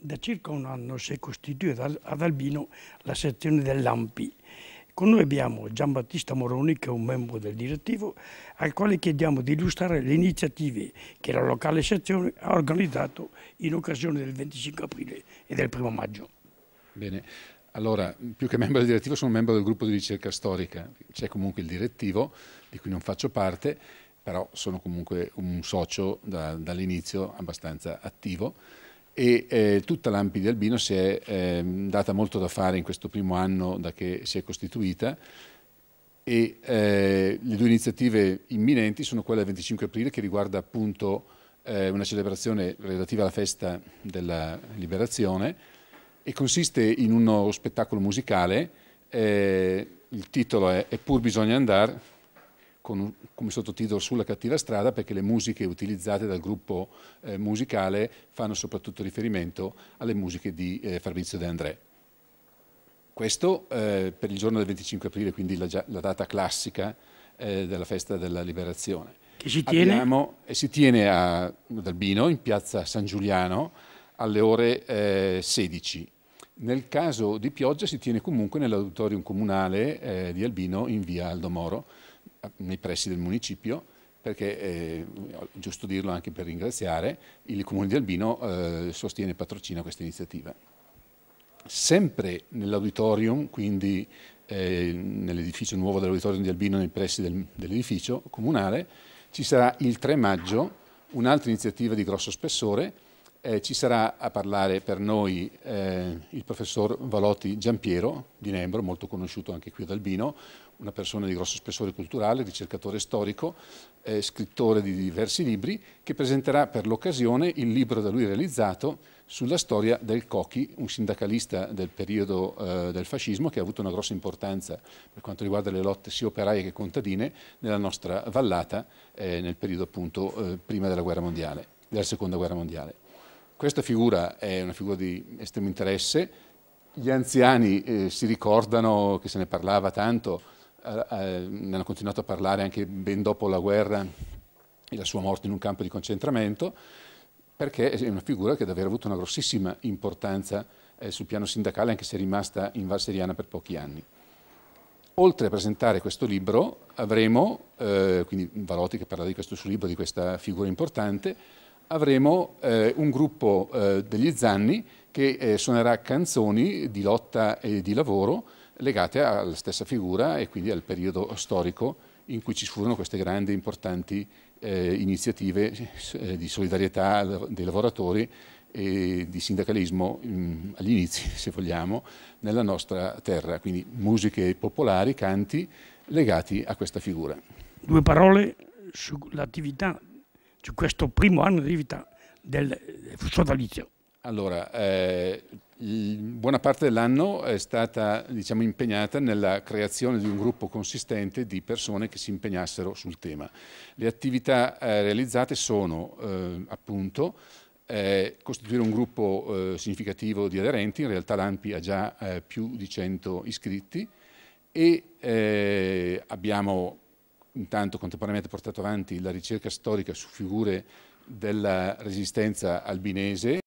Da circa un anno si è costituita ad Albino la sezione dell'AMPI. Con noi abbiamo Giambattista Moroni, che è un membro del direttivo, al quale chiediamo di illustrare le iniziative che la locale sezione ha organizzato in occasione del 25 aprile e del 1° maggio. Bene, allora, più che membro del direttivo sono membro del gruppo di ricerca storica. C'è comunque il direttivo, di cui non faccio parte, però sono comunque un socio dall'inizio abbastanza attivo. E tutta l'AMPI di Albino si è data molto da fare in questo primo anno da che si è costituita, e le due iniziative imminenti sono quella del 25 aprile, che riguarda appunto una celebrazione relativa alla festa della Liberazione, e consiste in uno spettacolo musicale. Il titolo è Eppur bisogna andar, come sottotitolo Sulla cattiva strada, perché le musiche utilizzate dal gruppo musicale fanno soprattutto riferimento alle musiche di Fabrizio De André. Questo per il giorno del 25 aprile, quindi la data classica della festa della Liberazione. Che si tiene? Si tiene ad Albino, in piazza San Giuliano, alle ore 16. Nel caso di pioggia si tiene comunque nell'auditorium comunale di Albino, in via Aldo Moro, nei pressi del municipio, perché è giusto dirlo anche per ringraziare, il Comune di Albino sostiene e patrocina questa iniziativa. Sempre nell'auditorium, quindi nell'edificio nuovo dell'auditorium di Albino, nei pressi dell'edificio comunale, ci sarà il 3 maggio un'altra iniziativa di grosso spessore. Ci sarà a parlare per noi il professor Valotti Giampiero di Nembro, molto conosciuto anche qui ad Albino, una persona di grosso spessore culturale, ricercatore storico, scrittore di diversi libri, che presenterà per l'occasione il libro da lui realizzato sulla storia del Cochi, un sindacalista del periodo del fascismo, che ha avuto una grossa importanza per quanto riguarda le lotte sia operaie che contadine nella nostra vallata nel periodo appunto prima della guerra mondiale, della seconda guerra mondiale. Questa figura è una figura di estremo interesse. Gli anziani si ricordano che se ne parlava tanto, ne hanno continuato a parlare anche ben dopo la guerra e la sua morte in un campo di concentramento, perché è una figura che ha davvero avuto una grossissima importanza sul piano sindacale, anche se è rimasta in Val Seriana per pochi anni. Oltre a presentare questo libro avremo, quindi Valotti che parla di questo suo libro, di questa figura importante, avremo un gruppo degli Zanni che suonerà canzoni di lotta e di lavoro legate alla stessa figura e quindi al periodo storico in cui ci furono queste grandi e importanti iniziative di solidarietà dei lavoratori e di sindacalismo agli inizi, se vogliamo, nella nostra terra. Quindi musiche popolari, canti legati a questa figura. Due parole sull'attività, su questo primo anno di vita del sodalizio. Allora, buona parte dell'anno è stata, diciamo, impegnata nella creazione di un gruppo consistente di persone che si impegnassero sul tema. Le attività realizzate sono appunto costituire un gruppo significativo di aderenti. In realtà l'AMPI ha già più di 100 iscritti, e abbiamo intanto contemporaneamente portato avanti la ricerca storica su figure della resistenza albinese.